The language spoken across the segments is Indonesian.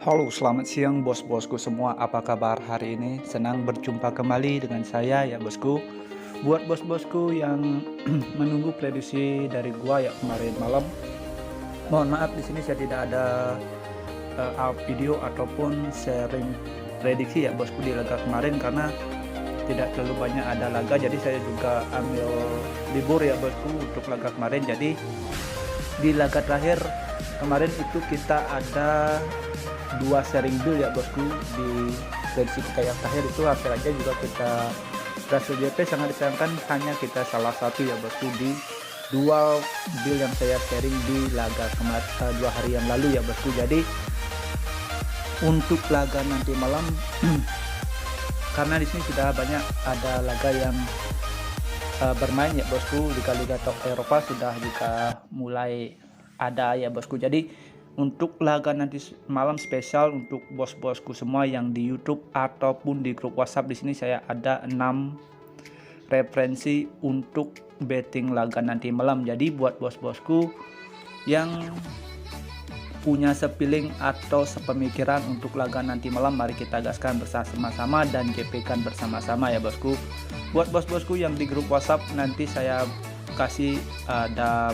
Halo, selamat siang bos-bosku semua. Apa kabar hari ini? Senang berjumpa kembali dengan saya ya bosku. Buat bos-bosku yang menunggu prediksi dari gua ya kemarin malam. Mohon maaf di sini saya tidak ada up video ataupun sharing prediksi ya bosku di laga kemarin karena tidak terlalu banyak ada laga. Jadi saya juga ambil libur ya bosku untuk laga kemarin. Jadi di laga terakhir kemarin itu kita ada dua sharing build ya bosku. Di prediksi kita yang terakhir itu hasil aja juga kita berhasil JP. Sangat disayangkan hanya kita salah satu ya bosku di dua build yang saya sharing di laga kemarin 2 hari yang lalu ya bosku. Jadi untuk laga nanti malam karena di sini sudah banyak ada laga yang bermain ya bosku. Liga-liga top Eropa sudah juga mulai ada ya bosku. Jadi untuk laga nanti malam spesial untuk bos-bosku semua yang di YouTube ataupun di grup WhatsApp, di sini saya ada 6 referensi untuk betting laga nanti malam. Jadi buat bos-bosku yang punya sepiling atau sepemikiran untuk laga nanti malam, mari kita gaskan bersama-sama dan GP-kan bersama-sama ya bosku. Buat bos-bosku yang di grup WhatsApp, nanti saya kasih ada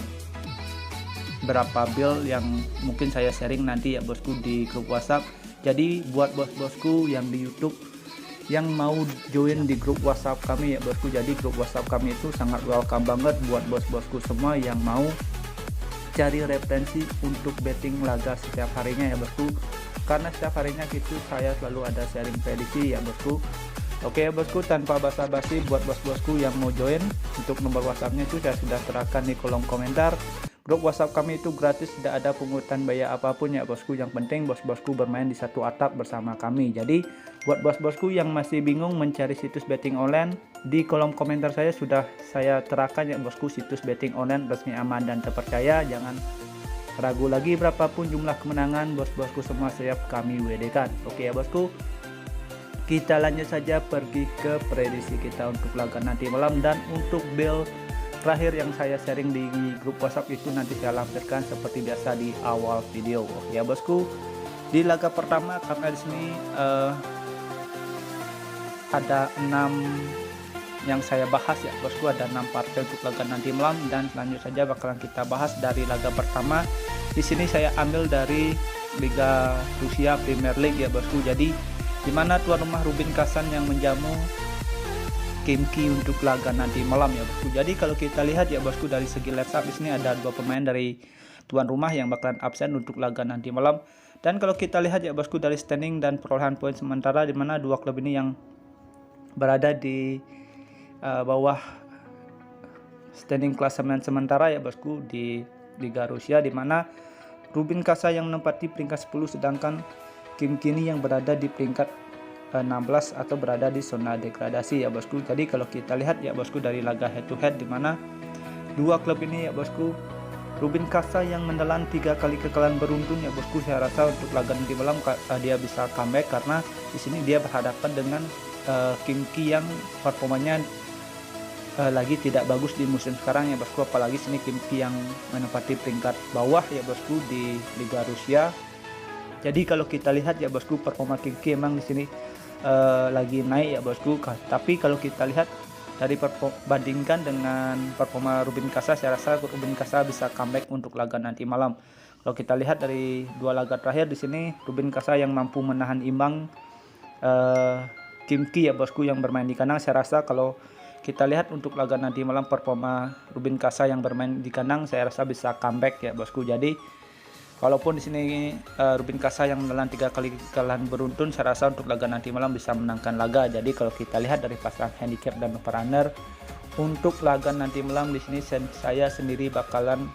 berapa build yang mungkin saya sharing nanti ya bosku di grup WhatsApp. Jadi buat bos-bosku yang di YouTube yang mau join di grup WhatsApp kami ya bosku, jadi grup WhatsApp kami itu sangat welcome banget buat bos-bosku semua yang mau cari referensi untuk betting laga setiap harinya ya bosku. Karena setiap harinya itu saya selalu ada sharing prediksi ya bosku. Oke ya bosku, tanpa basa-basi, buat bos-bosku yang mau join, untuk nomor WhatsAppnya itu saya sudah serahkan di kolom komentar. Grup WhatsApp kami itu gratis, tidak ada pungutan biaya apapun ya bosku. Yang penting bos-bosku bermain di satu atap bersama kami. Jadi buat bos-bosku yang masih bingung mencari situs betting online, di kolom komentar saya sudah saya terahkan ya bosku situs betting online resmi, aman dan terpercaya. Jangan ragu lagi, berapapun jumlah kemenangan bos-bosku semua siap kami WD-kan. Oke ya bosku, kita lanjut saja pergi ke prediksi kita untuk laga nanti malam. Dan untuk build terakhir yang saya sharing di grup WhatsApp itu nanti saya lampirkan seperti biasa di awal video. Oke ya bosku, di laga pertama karena di sini ada 6 yang saya bahas ya bosku, ada 6 partai untuk laga nanti malam, dan selanjutnya saja bakalan kita bahas dari laga pertama. Di sini saya ambil dari Liga Rusia Premier League ya bosku. Jadi dimana tuan rumah Rubin Kazan yang menjamu Khimki untuk laga nanti malam ya bosku. Jadi kalau kita lihat ya bosku, dari segi line up di sini ada 2 pemain dari tuan rumah yang bakalan absen untuk laga nanti malam. Dan kalau kita lihat ya bosku dari standing dan perolehan poin sementara, di mana 2 klub ini yang berada di bawah standing klasemen sementara ya bosku di Liga Rusia, di mana Rubin Kazan yang menempati peringkat 10, sedangkan Khimki ini yang berada di peringkat 16 atau berada di zona degradasi ya bosku. Jadi kalau kita lihat ya bosku dari laga head to head, di mana 2 klub ini ya bosku, Rubin Kazan yang menelan 3 kali kekalahan beruntun ya bosku, saya rasa untuk laga nanti malam dia bisa comeback, karena di sini dia berhadapan dengan Khimki yang performanya lagi tidak bagus di musim sekarang ya bosku. Apalagi sini Khimki yang menempati peringkat bawah ya bosku di Liga Rusia. Jadi kalau kita lihat ya bosku, performa Khimki emang di sini lagi naik ya bosku. Tapi kalau kita lihat dari bandingkan dengan performa Rubin Kazan, saya rasa Rubin Kazan bisa comeback untuk laga nanti malam. Kalau kita lihat dari 2 laga terakhir, di sini Rubin Kazan yang mampu menahan imbang Khimki ya bosku yang bermain di kandang. Saya rasa kalau kita lihat untuk laga nanti malam, performa Rubin Kazan yang bermain di kandang saya rasa bisa comeback ya bosku. Jadi walaupun di sini Rubin Kazan yang menelan 3 kali kekalahan beruntun, saya rasa untuk laga nanti malam bisa menangkan laga. Jadi kalau kita lihat dari pasang handicap dan over-runner untuk laga nanti malam, di sini saya sendiri bakalan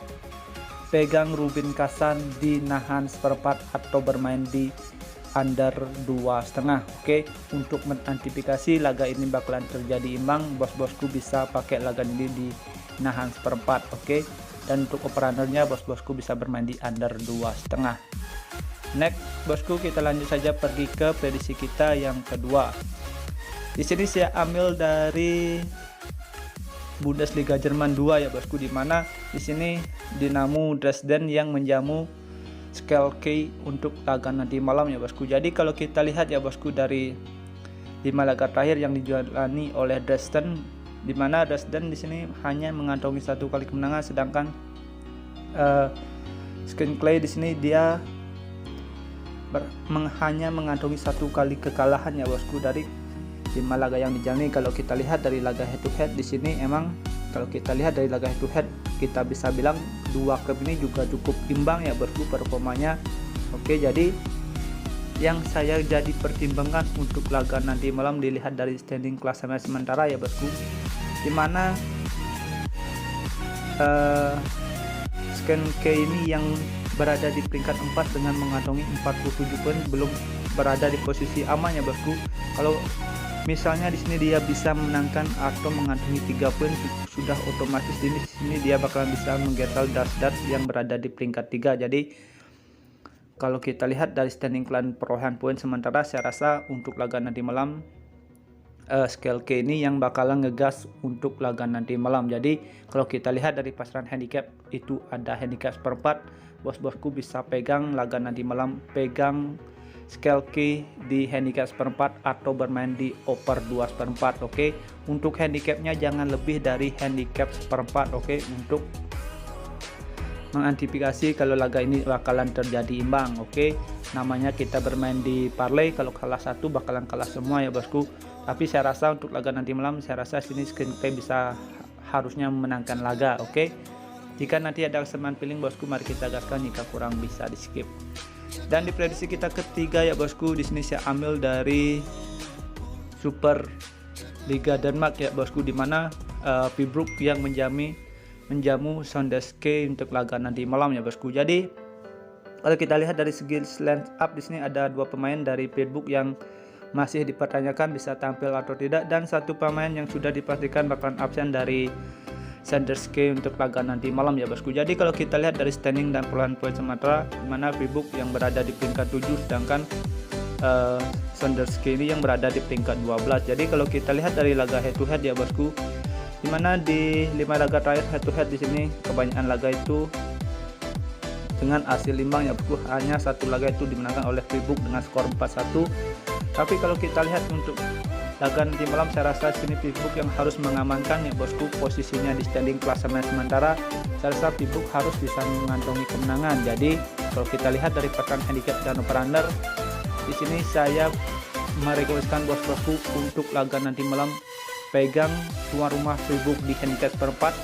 pegang Rubin Kazan di nahan seperempat atau bermain di under 2,5. Oke, untuk mengantisipasi laga ini bakalan terjadi imbang, bos-bosku bisa pakai laga ini di nahan seperempat. Oke, dan untuk operandernya bos-bosku bisa bermain di under 2,5. Next bosku, kita lanjut saja pergi ke prediksi kita yang kedua. Di sini saya ambil dari Bundesliga Jerman 2 ya bosku, di mana di sini Dinamo Dresden yang menjamu scale K untuk laga nanti malam ya bosku. Jadi kalau kita lihat ya bosku dari 5 laga terakhir yang dijalani oleh Dresden, di mana Dresden di sini hanya mengantongi 1 kali kemenangan, sedangkan Skin Clay di sini dia hanya mengantongi 1 kali kekalahan ya bosku dari 5 laga yang dijalani. Kalau kita lihat dari laga head to head di sini, emang kalau kita lihat dari laga head to head kita bisa bilang 2 klub ini juga cukup imbang ya bosku performanya. Oke, jadi yang saya jadi pertimbangkan untuk laga nanti malam dilihat dari standing klasemen sementara ya bosku, dimana Skin K ini yang berada di peringkat 4 dengan mengantongi 47 poin belum berada di posisi aman ya bosku. Kalau misalnya di sini dia bisa menangkan atau mengantongi 3 poin, sudah otomatis di sini dia bakalan bisa menggetal Dresden yang berada di peringkat 3. Jadi kalau kita lihat dari standing klan perolehan poin sementara, saya rasa untuk laga nanti malam scale K ini yang bakalan ngegas untuk laga nanti malam. Jadi kalau kita lihat dari pasaran handicap itu ada handicap seperempat, bos-bosku bisa pegang laga nanti malam, pegang scale K di handicap seperempat atau bermain di over 2 seperempat. Oke, untuk handicapnya jangan lebih dari handicap seperempat. Oke, untuk mengantisipasi kalau laga ini bakalan terjadi imbang. Oke, namanya kita bermain di parlay, kalau kalah 1 bakalan kalah semua ya bosku. Tapi saya rasa untuk laga nanti malam, saya rasa sini Skin Clay bisa harusnya memenangkan laga. Oke, jika nanti ada kesamaan feeling bosku, mari kita gaskan, jika kurang bisa di skip. Dan di prediksi kita ketiga ya bosku, di sini saya ambil dari Super Liga Denmark ya bosku, dimana Viborg yang menjamu Sondeske untuk laga nanti malam ya bosku. Jadi kalau kita lihat dari segi line up di sini ada 2 pemain dari Viborg yang masih dipertanyakan bisa tampil atau tidak, dan 1 pemain yang sudah dipastikan bakalan absen dari Sondeske untuk laga nanti malam ya bosku. Jadi kalau kita lihat dari standing dan perolehan poin sementara, di mana Viborg yang berada di peringkat 7 sedangkan Sondeske ini yang berada di peringkat 12. Jadi kalau kita lihat dari laga head to head ya bosku, dimana di 5 laga terakhir head to head di sini kebanyakan laga itu dengan hasil imbang ya bosku. Hanya 1 laga itu dimenangkan oleh Viborg dengan skor 4-1. Tapi kalau kita lihat untuk laga nanti malam, saya rasa sini Viborg yang harus mengamankan ya bosku posisinya di standing klasemen sementara. Saya rasa Viborg harus bisa mengantongi kemenangan. Jadi kalau kita lihat dari pasaran handicap dan over-under, di sini saya merekomendasikan bos-bosku untuk laga nanti malam pegang tuan rumah Viborg di handicap seperempat,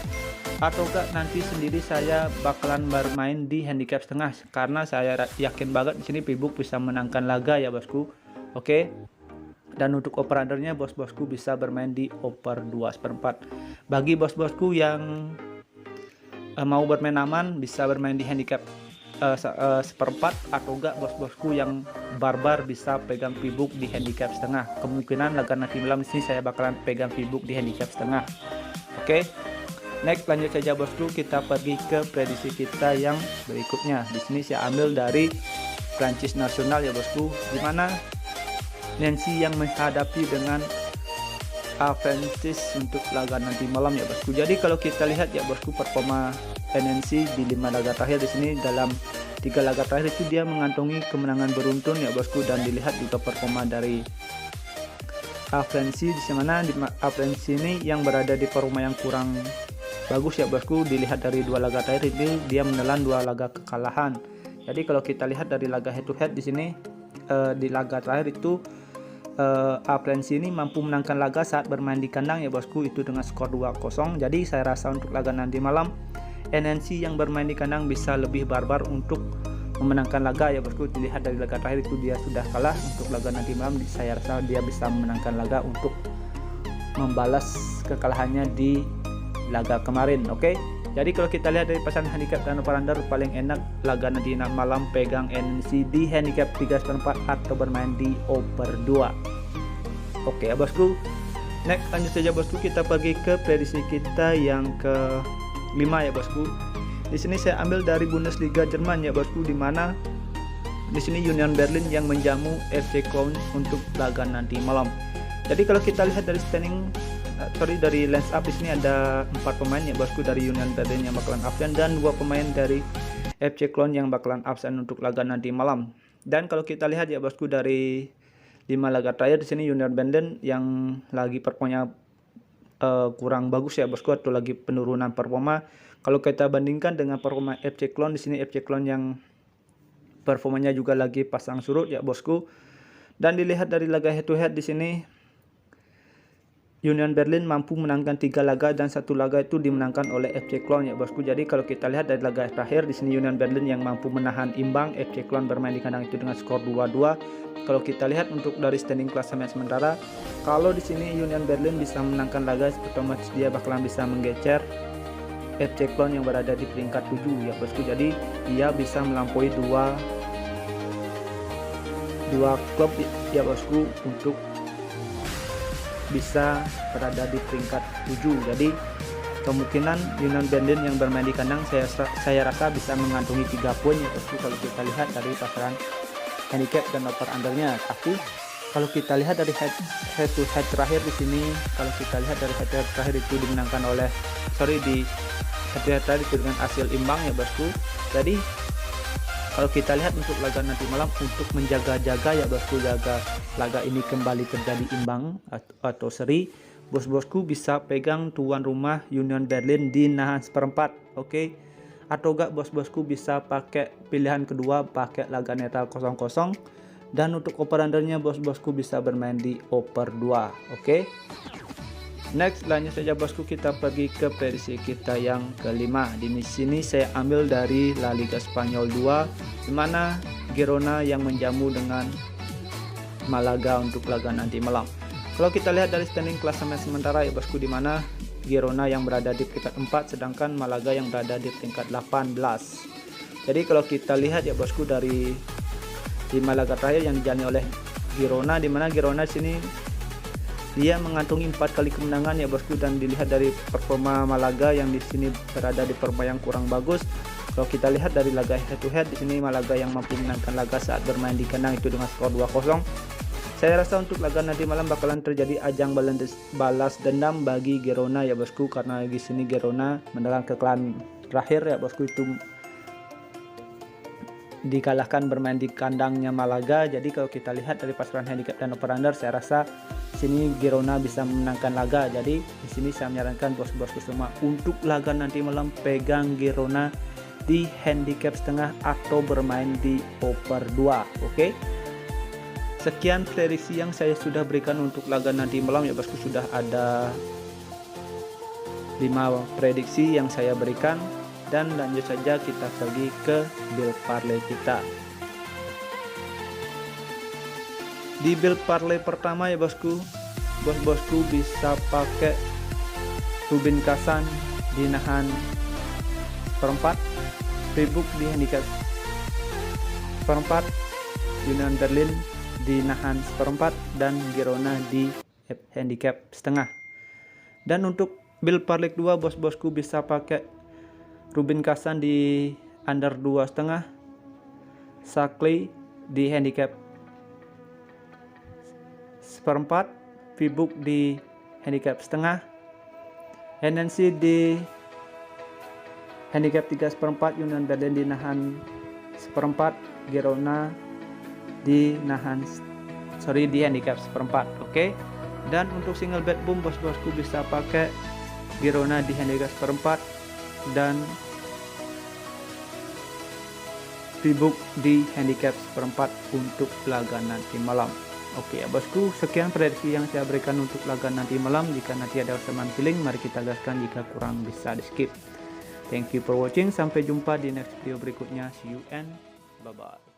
atau enggak nanti sendiri saya bakalan bermain di handicap setengah, karena saya yakin banget di sini Viborg bisa menangkan laga ya bosku. Oke, dan untuk over-undernya bos-bosku bisa bermain di over 2 seperempat. Bagi bos-bosku yang mau bermain aman bisa bermain di handicap seperempat, atau enggak bos-bosku yang barbar bisa pegang Viborg di handicap setengah. Kemungkinan laga nanti malam di sini saya bakalan pegang Viborg di handicap setengah. Oke, next lanjut saja bosku, kita pergi ke prediksi kita yang berikutnya. Di sini saya ambil dari Prancis nasional ya bosku, dimana Nancy yang menghadapi dengan Aventis untuk laga nanti malam ya bosku. Jadi kalau kita lihat ya bosku, performa NNC di 5 laga terakhir di sini, dalam 3 laga terakhir itu dia mengantongi kemenangan beruntun ya bosku. Dan dilihat juga performa dari Aventis, di mana Aventis ini yang berada di performa yang kurang bagus ya bosku. Dilihat dari 2 laga terakhir ini dia menelan 2 laga kekalahan. Jadi kalau kita lihat dari laga head to head di sini, di laga terakhir itu Aprensi ini mampu menangkan laga saat bermain di kandang ya bosku, itu dengan skor 2-0. Jadi saya rasa untuk laga nanti malam NNC yang bermain di kandang bisa lebih barbar untuk memenangkan laga ya bosku. Dilihat dari laga terakhir itu dia sudah kalah, untuk laga nanti malam saya rasa dia bisa memenangkan laga untuk membalas kekalahannya di laga kemarin. Oke, jadi kalau kita lihat dari pasangan handicap dan over-under, paling enak laga nanti malam pegang NNC di handicap 3/4 atau bermain di over 2. Oke ya bosku, next lanjut saja bosku, kita pergi ke prediksi kita yang ke-5 ya bosku. Di sini saya ambil dari Bundesliga Jerman ya bosku, di mana di sini Union Berlin yang menjamu FC Köln untuk laga nanti malam. Jadi kalau kita lihat dari standing dari lens up di sini ada 4 pemain ya bosku dari Union Berlin yang bakalan absen, dan 2 pemain dari FC Clone yang bakalan absen untuk laga nanti malam. Dan kalau kita lihat ya bosku, dari 5 laga terakhir di sini Union Berlin yang lagi performanya kurang bagus ya bosku, atau lagi penurunan performa. Kalau kita bandingkan dengan performa FC Clone, di sini FC Clone yang performanya juga lagi pasang surut ya bosku. Dan dilihat dari laga head to head di sini, Union Berlin mampu menangkan 3 laga dan 1 laga itu dimenangkan oleh FC Clone ya bosku. Jadi kalau kita lihat dari laga terakhir di sini Union Berlin yang mampu menahan imbang, FC Clone bermain di kandang itu dengan skor 2-2. Kalau kita lihat untuk dari standing klasemen sementara, kalau di sini Union Berlin bisa menangkan laga, otomatis dia bakalan bisa menggeser FC Clone yang berada di peringkat 7 ya bosku. Jadi dia bisa melampaui dua klub ya bosku untuk bisa berada di peringkat 7. Jadi kemungkinan Union Berlin yang bermain di kandang saya rasa bisa mengantongi 3 poin ya bosku, kalau kita lihat dari pasaran handicap dan over undernya. Tapi kalau kita lihat dari head to head terakhir di sini, kalau kita lihat dari head to head terakhir itu dimenangkan oleh di head to head terakhir itu dengan hasil imbang ya bosku. Jadi kalau kita lihat untuk laga nanti malam, untuk menjaga-jaga ya bosku, jaga laga ini kembali terjadi imbang atau seri, bos-bosku bisa pegang tuan rumah Union Berlin di nahan seperempat, oke? Atau enggak bos-bosku bisa pakai pilihan kedua, pakai laga netral 0-0. Dan untuk over undernya bos-bosku bisa bermain di over 2, oke? Next, lanjut saja bosku, kita pergi ke prediksi kita yang kelima. Di sini saya ambil dari La Liga Spanyol 2, di mana Girona yang menjamu dengan Malaga untuk laga nanti malam. Kalau kita lihat dari standing klasemen sementara ya bosku, di mana Girona yang berada di peringkat 4, sedangkan Malaga yang berada di peringkat 18. Jadi kalau kita lihat ya bosku, dari 5 laga terakhir yang dijalani oleh Girona, di mana Girona sini dia mengantongi 4 kali kemenangan ya bosku. Dan dilihat dari performa Malaga yang di sini berada di performa yang kurang bagus. Kalau kita lihat dari laga head to head di sini, Malaga yang mampu menangkan laga saat bermain di kandang itu dengan skor 2-0. Saya rasa untuk laga nanti malam bakalan terjadi ajang balas dendam bagi Girona ya bosku, karena di sini Girona menelan kekalahan terakhir ya bosku, itu dikalahkan bermain di kandangnya Malaga. Jadi kalau kita lihat dari pasaran handicap dan over under, saya rasa sini Girona bisa memenangkan laga. Jadi di sini saya menyarankan bos-bosku semua untuk laga nanti malam pegang Girona di handicap setengah atau bermain di over 2, oke? Sekian prediksi yang saya sudah berikan untuk laga nanti malam ya bosku. Sudah ada 5 prediksi yang saya berikan. Dan lanjut saja kita pergi ke build parlay kita. Di build parlay pertama ya bosku, bos-bosku bisa pakai Rubin Kasan di nahan perempat, Freiburg di handicap perempat, Union Berlin di nahan seperempat, dan Girona di handicap setengah. Dan untuk build parlay 2, bos-bosku bisa pakai Rubin Kasan di under 2,5, Sakli di handicap seperempat, Freiburg di handicap setengah, NNC di handicap 3,4, Union Berlin di nahan seperempat, Girona di handicap seperempat, oke? Dan untuk single bet boom, bos-bosku bisa pakai Girona di handicap seperempat dan Freiburg di handicap seperempat untuk laga nanti malam. Oke ya bosku, sekian prediksi yang saya berikan untuk laga nanti malam. Jika nanti ada kesamaan feeling, mari kita gaskan, jika kurang bisa di skip. Thank you for watching, sampai jumpa di next video berikutnya. See you and bye bye.